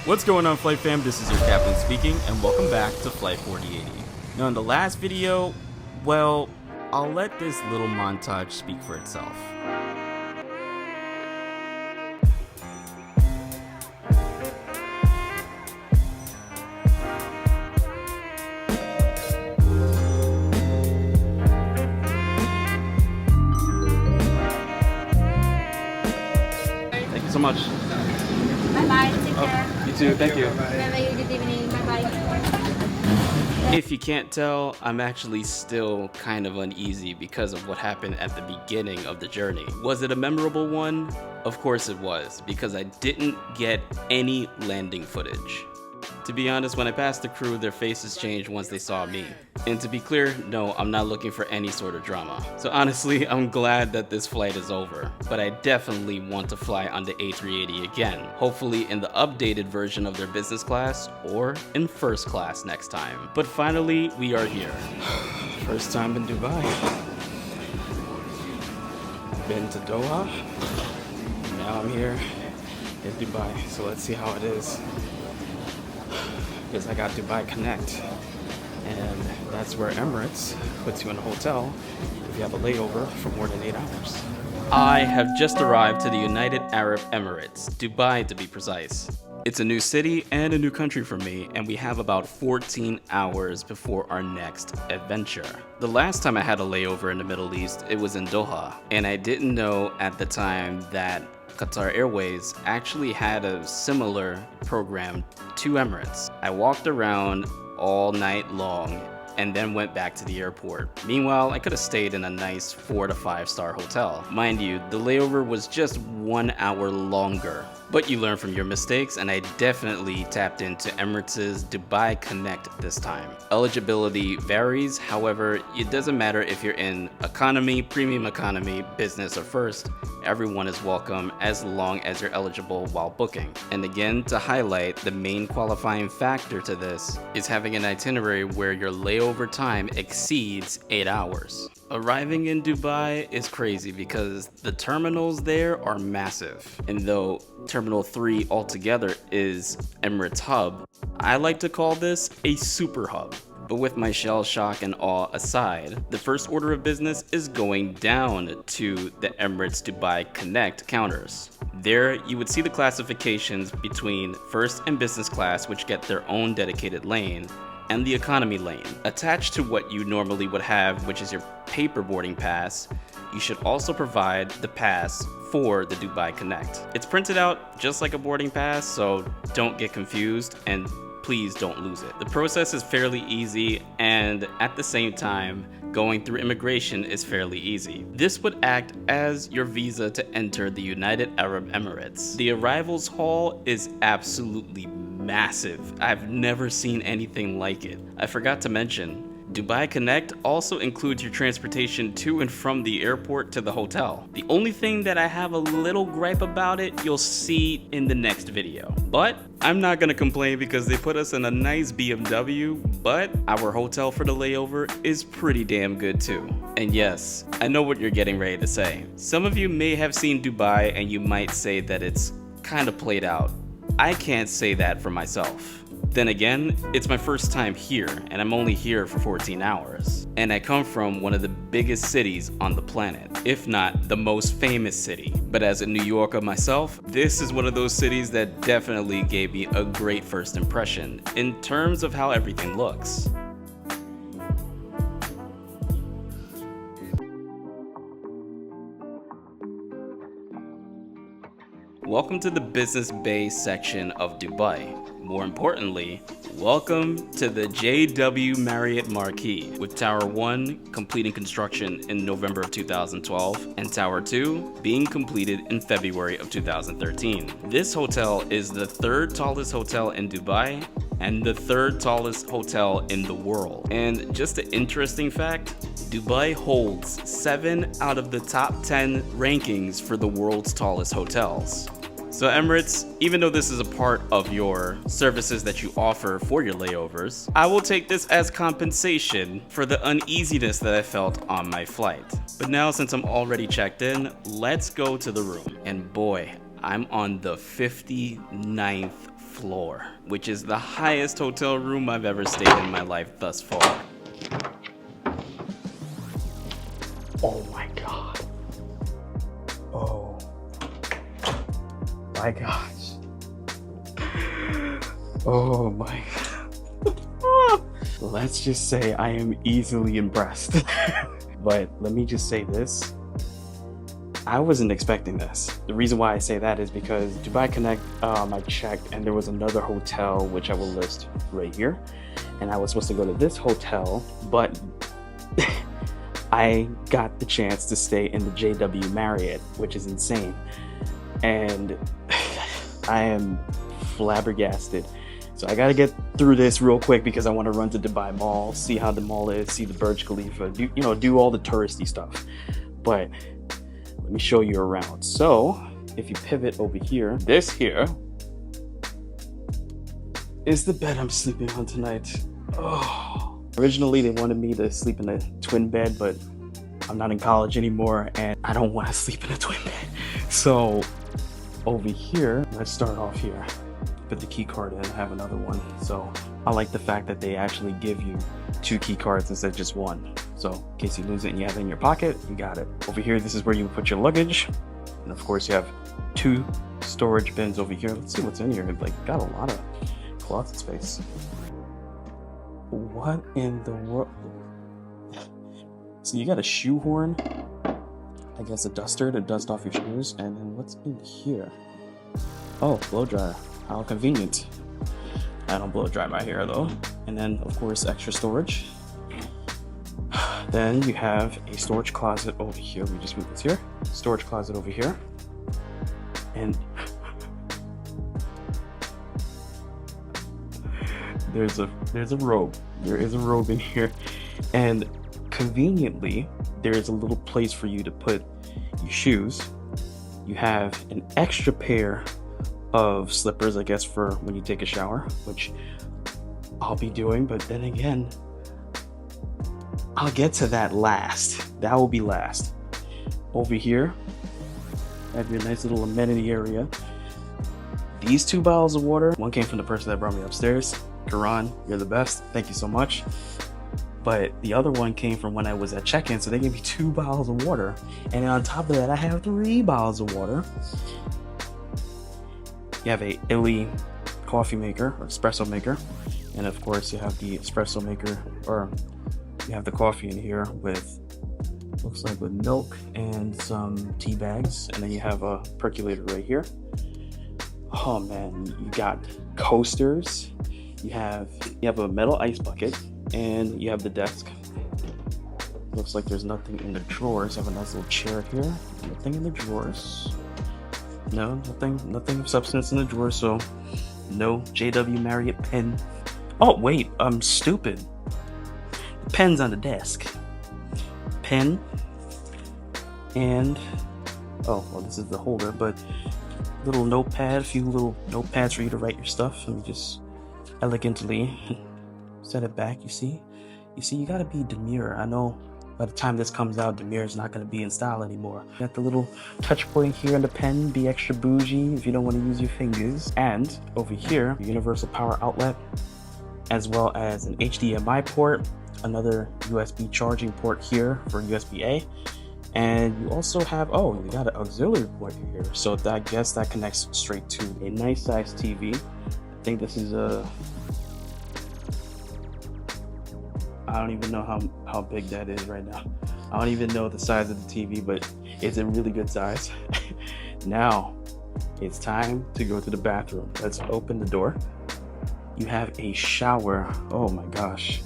What's going on, Flight Fam? This is your captain speaking, and welcome back to Flight 4080. Now, in the last video, well, I'll let this little montage speak for itself. Thank you so much. Bye-bye. Take care. You too. Thank you. Bye-bye. Good evening. Bye-bye. If you can't tell, I'm actually still kind of uneasy because of what happened at the beginning of the journey. Was it a memorable one? Of course it was, because I didn't get any landing footage. To be honest, when I passed the crew, their faces changed once they saw me. And to be clear, no, I'm not looking for any sort of drama. So honestly, I'm glad that this flight is over, but I definitely want to fly on the A380 again, hopefully in the updated version of their business class or in first class next time. But finally, we are here. First time in Dubai. Been to Doha, now I'm here in Dubai, so let's see how it is. Because I got Dubai Connect, and that's where Emirates puts you in a hotel if you have a layover for more than 8 hours. I have just arrived to the United Arab Emirates, Dubai to be precise. It's a new city and a new country for me, and we have about 14 hours before our next adventure. The last time I had a layover in the Middle East, it was in Doha, and I didn't know at the time that Qatar Airways actually had a similar program to Emirates. I walked around all night long and then went back to the airport. Meanwhile, I could have stayed in a nice 4 to 5 star hotel. Mind you, the layover was just 1 hour longer. But you learn from your mistakes, and I definitely tapped into Emirates Dubai Connect this time. Eligibility varies, however, it doesn't matter if you're in economy, premium economy, business, or first. Everyone is welcome as long as you're eligible while booking. And again, to highlight, the main qualifying factor to this is having an itinerary where your layover time exceeds 8 hours. Arriving in Dubai is crazy because the terminals there are massive. And though Terminal 3 altogether is Emirates Hub, I like to call this a super hub. But with my shell shock and awe aside, the first order of business is going down to the Emirates Dubai Connect counters. There, you would see the classifications between first and business class, which get their own dedicated lane, and the economy lane. Attached to what you normally would have, which is your paper boarding pass, you should also provide the pass for the Dubai Connect. It's printed out just like a boarding pass, so don't get confused and please don't lose it. The process is fairly easy, and at the same time, going through immigration is fairly easy. This would act as your visa to enter the United Arab Emirates. The arrivals hall is absolutely massive. I've never seen anything like it. I forgot to mention, Dubai Connect also includes your transportation to and from the airport to the hotel. The only thing that I have a little gripe about it, you'll see in the next video. But I'm not gonna complain because they put us in a nice BMW, but our hotel for the layover is pretty damn good too. And yes, I know what you're getting ready to say. Some of you may have seen Dubai and you might say that it's kind of played out. I can't say that for myself. Then again, it's my first time here, and I'm only here for 14 hours. And I come from one of the biggest cities on the planet, if not the most famous city. But as a New Yorker myself, this is one of those cities that definitely gave me a great first impression in terms of how everything looks. Welcome to the Business Bay section of Dubai. More importantly, welcome to the JW Marriott Marquis, with Tower 1 completing construction in November of 2012 and Tower 2 being completed in February of 2013. This hotel is the third tallest hotel in Dubai and the third tallest hotel in the world. And just an interesting fact, Dubai holds 7 out of the top 10 rankings for the world's tallest hotels. So Emirates, even though this is a part of your services that you offer for your layovers, I will take this as compensation for the uneasiness that I felt on my flight. But now, since I'm already checked in, let's go to the room. And boy, I'm on the 59th floor, which is the highest hotel room I've ever stayed in my life thus far. Oh my god. Oh my gosh. Oh my god. Let's just say I am easily impressed. But let me just say this. I wasn't expecting this. The reason why I say that is because Dubai Connect, I checked and there was another hotel which I will list right here. And I was supposed to go to this hotel, but I got the chance to stay in the JW Marriott, which is insane. And I am flabbergasted. So I gotta get through this real quick because I want to run to Dubai Mall, see how the mall is, see the Burj Khalifa, do all the touristy stuff. But let me show you around. So if you pivot over here, this here is the bed I'm sleeping on tonight. Oh, originally they wanted me to sleep in a twin bed, but I'm not in college anymore and I don't want to sleep in a twin bed. So over here, let's start off here. Put the key card in, I have another one. So I like the fact that they actually give you 2 key cards instead of just 1. So in case you lose it and you have it in your pocket, you got it. Over here, this is where you put your luggage. And of course you have 2 storage bins over here. Let's see what's in here. Like, got a lot of closet space. What in the world? So you got a shoehorn, I guess a duster to dust off your shoes. And then what's in here? Oh, blow dryer. How convenient. I don't blow dry my hair though. And then of course extra storage. Then you have a storage closet over here. We just move this here. Storage closet over here. And there's a robe. There is a robe in here. And conveniently, there is a little place for you to put your shoes. You have an extra pair of slippers, I guess, for when you take a shower, which I'll be doing, but then again, I'll get to that last. That will be last. Over here, have your nice little amenity area. These 2 bottles of water, one came from the person that brought me upstairs. Karan, you're the best. Thank you so much. But the other one came from when I was at check-in, so they gave me 2 bottles of water. And on top of that, I have 3 bottles of water. You have a Illy coffee maker or espresso maker, and of course you have the espresso maker, or you have the coffee in here with, looks like with milk and some tea bags, and then you have a percolator right here. Oh man, you got coasters, you have a metal ice bucket, and you have the desk. Looks like there's nothing in the drawers. I have a nice little chair here. Nothing in the drawers. No, nothing of substance in the drawer, so no JW Marriott pen. Oh, wait, I'm stupid. The pen's on the desk. Pen. And, oh, well, this is the holder, but little notepad, a few little notepads for you to write your stuff. Let me just elegantly set it back, you see? You gotta be demure. I know by the time this comes out, demure is not going to be in style anymore. You got the little touch point here in the pen, be extra bougie if you don't want to use your fingers. And over here, universal power outlet, as well as an HDMI port, another USB charging port here for USB-A. And you also have, oh, you got an auxiliary port here. So I guess that connects straight to a nice size TV. I think this is I don't even know how big that is right now. I don't even know the size of the TV, but it's a really good size. Now, it's time to go to the bathroom. Let's open the door. You have a shower. Oh my gosh.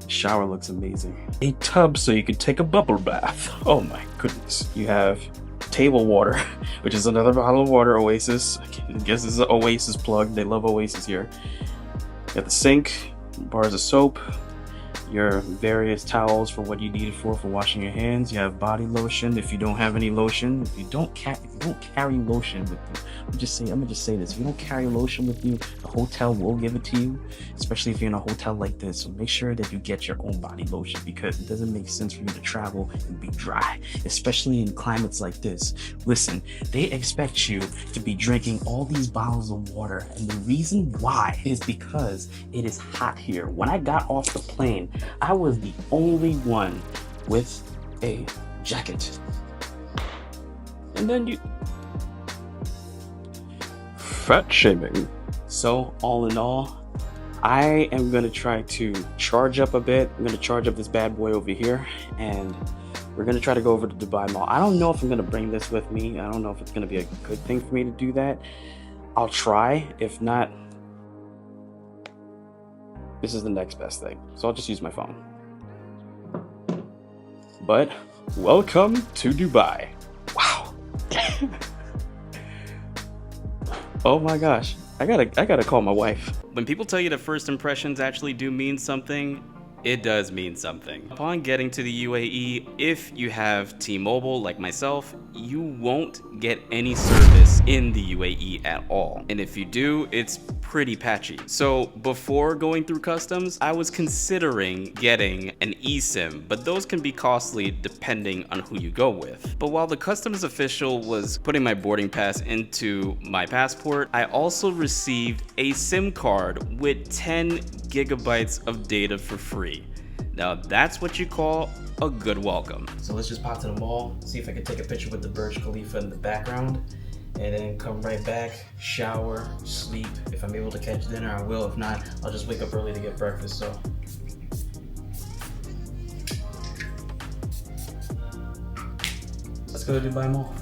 The shower looks amazing. A tub so you can take a bubble bath. Oh my goodness. You have table water, which is another bottle of water, Oasis. I guess this is an Oasis plug. They love Oasis here. You got the sink, bars of soap. your various towels for what you need it for washing your hands. You have body lotion if you don't have any lotion. If you don't carry lotion with you, I'm gonna just say this: if you don't carry lotion with you, the hotel will give it to you, especially if you're in a hotel like this. So make sure that you get your own body lotion, because it doesn't make sense for you to travel and be dry, especially in climates like this. Listen, they expect you to be drinking all these bottles of water, and the reason why is because it is hot here. When I got off the plane, I was the only one with a jacket. And then you... Fat shaming. So, all in all, I am gonna try to charge up a bit. I'm gonna charge up this bad boy over here, and we're gonna try to go over to Dubai Mall. I don't know if I'm gonna bring this with me. I don't know if it's gonna be a good thing for me to do that. I'll try. If not, this is the next best thing. So I'll just use my phone. But welcome to Dubai. Wow. Oh my gosh. I gotta call my wife. When people tell you that first impressions actually do mean something, it does mean something. Upon getting to the UAE, if you have T-Mobile like myself, you won't get any service in the UAE at all. And if you do, it's pretty patchy. So before going through customs, I was considering getting an eSIM, but those can be costly depending on who you go with. But while the customs official was putting my boarding pass into my passport, I also received a SIM card with 10 gigabytes of data for free. Now that's what you call a good welcome. So let's just pop to the mall, see if I can take a picture with the Burj Khalifa in the background, and then come right back, shower, sleep. If I'm able to catch dinner, I will. If not, I'll just wake up early to get breakfast. So let's go to Dubai Mall.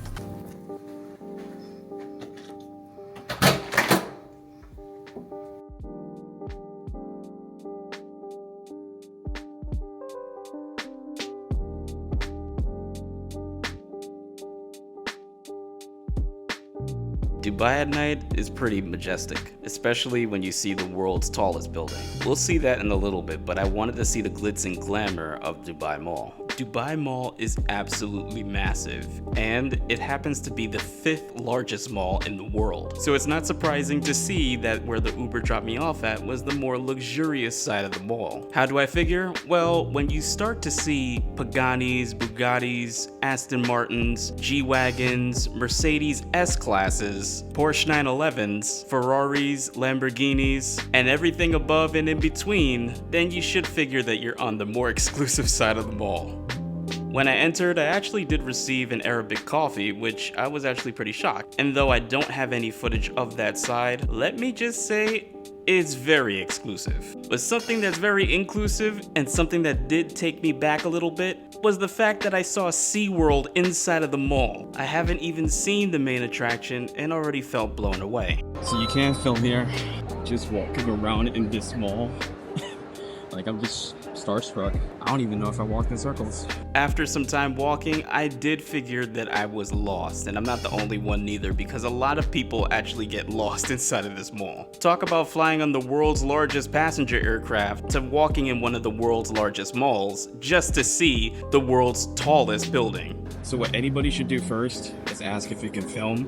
Dubai at night is pretty majestic, especially when you see the world's tallest building. We'll see that in a little bit, but I wanted to see the glitz and glamour of Dubai Mall. Dubai Mall is absolutely massive, and it happens to be the 5th largest mall in the world. So it's not surprising to see that where the Uber dropped me off at was the more luxurious side of the mall. How do I figure? Well, when you start to see Paganis, Bugattis, Aston Martins, G-Wagons, Mercedes S-Classes, Porsche 911s, Ferraris, Lamborghinis, and everything above and in between, then you should figure that you're on the more exclusive side of the mall. When I entered, I actually did receive an Arabic coffee, which I was actually pretty shocked. And though I don't have any footage of that side, let me just say, it's very exclusive. But something that's very inclusive and something that did take me back a little bit was the fact that I saw SeaWorld inside of the mall. I haven't even seen the main attraction and already felt blown away. So you can't film here, just walking around in this mall. Like, I'm just starstruck. I don't even know if I walked in circles. After some time walking, I did figure that I was lost, and I'm not the only one neither, because a lot of people actually get lost inside of this mall. Talk about flying on the world's largest passenger aircraft to walking in one of the world's largest malls just to see the world's tallest building. So what anybody should do first is ask if you can film.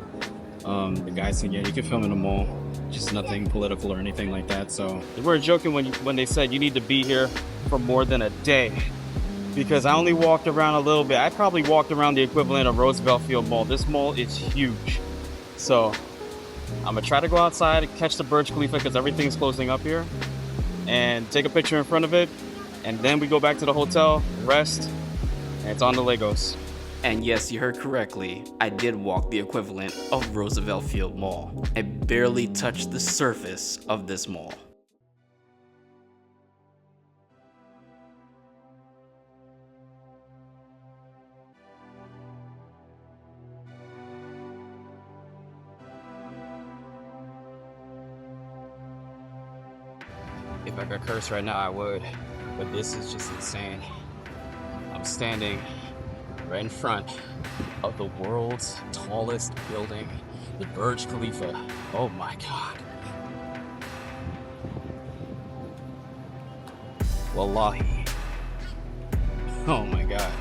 The guy said, yeah, you can film in the mall. Just nothing political or anything like that. So they were joking when they said you need to be here for more than a day, because I only walked around a little bit. I probably walked around the equivalent of Roosevelt Field Mall. This mall is huge. So I'm gonna try to go outside and catch the Burj Khalifa, because everything's closing up here, and take a picture in front of it, and then we go back to the hotel, rest, and it's on to Lagos. And yes, you heard correctly, I did walk the equivalent of Roosevelt Field Mall. I barely touched the surface of this mall. If I could curse right now, I would, but this is just insane. I'm standing right in front of the world's tallest building, the Burj Khalifa. Oh my God. Wallahi, Oh my god.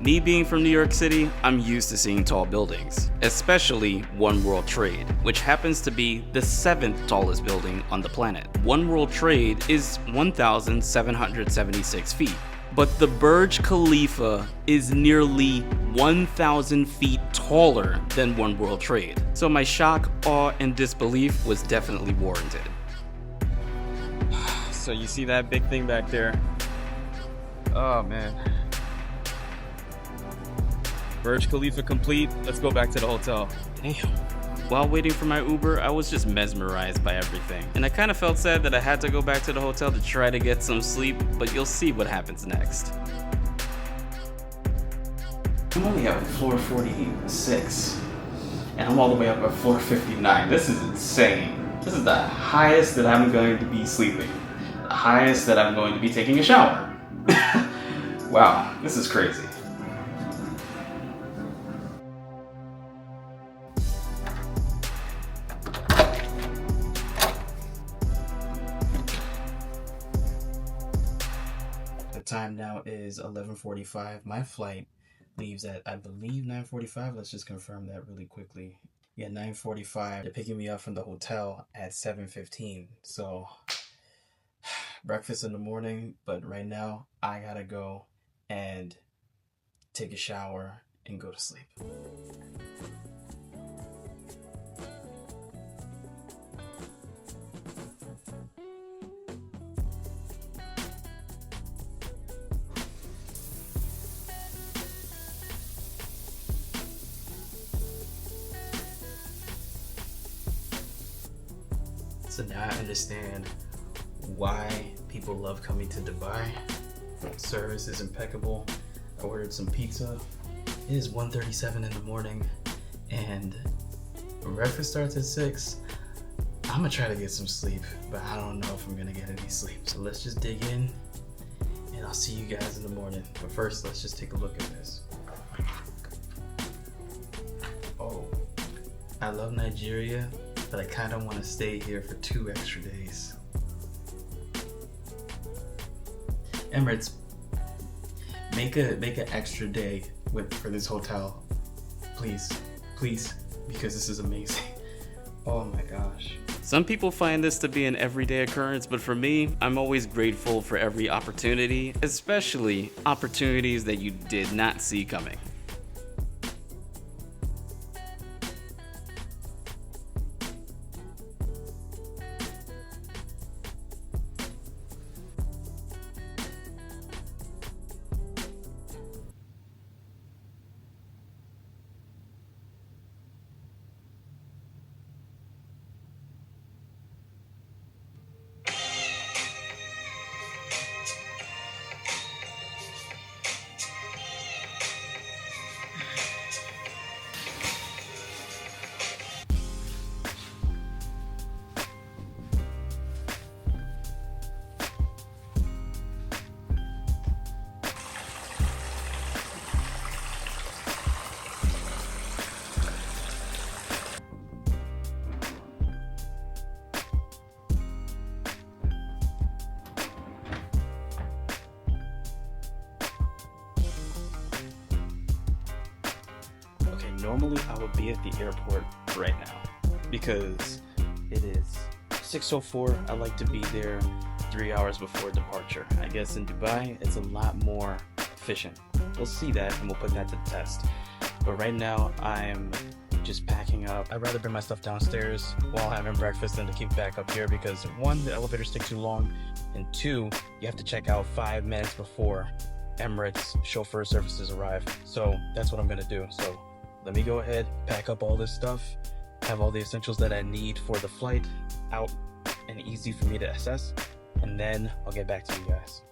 Me being from New York City, I'm used to seeing tall buildings, especially One World Trade, which happens to be the 7th tallest building on the planet. One World Trade is 1,776 feet, but the Burj Khalifa is nearly 1,000 feet taller than One World Trade. So my shock, awe, and disbelief was definitely warranted. So you see that big thing back there? Oh man. Burj Khalifa complete. Let's go back to the hotel. Damn. While waiting for my Uber, I was just mesmerized by everything. And I kind of felt sad that I had to go back to the hotel to try to get some sleep, but you'll see what happens next. I'm only at floor 46, and I'm all the way up at floor 59. This is insane. This is the highest that I'm going to be sleeping. The highest that I'm going to be taking a shower. Wow, this is crazy. The time now is 11:45. My flight leaves at, I believe, 9:45. Let's just confirm that really quickly. Yeah, 9:45. They're picking me up from the hotel at 7:15. So breakfast in the morning, but right now I gotta go and take a shower and go to sleep. So now I understand why people love coming to Dubai. Service is impeccable. I ordered some pizza. It is 1:37 in the morning and breakfast starts at 6. I'm gonna try to get some sleep, but I don't know if I'm gonna get any sleep. So let's just dig in and I'll see you guys in the morning. But first, let's just take a look at this. Oh, I love Nigeria, but I kind of want to stay here for 2 extra days. Emirates, make an extra day for this hotel, please, because this is amazing. Oh my gosh. Some people find this to be an everyday occurrence, but for me, I'm always grateful for every opportunity, especially opportunities that you did not see coming. Normally I would be at the airport right now because it is 6:04. I like to be there 3 hours before departure. I guess in Dubai it's a lot more efficient. We'll see that and we'll put that to the test. But right now I'm just packing up. I'd rather bring my stuff downstairs while having breakfast than to keep back up here because 1, the elevators take too long, and 2, you have to check out 5 minutes before Emirates chauffeur services arrive. So that's what I'm gonna do. So let me go ahead, pack up all this stuff, have all the essentials that I need for the flight out and easy for me to assess, and then I'll get back to you guys.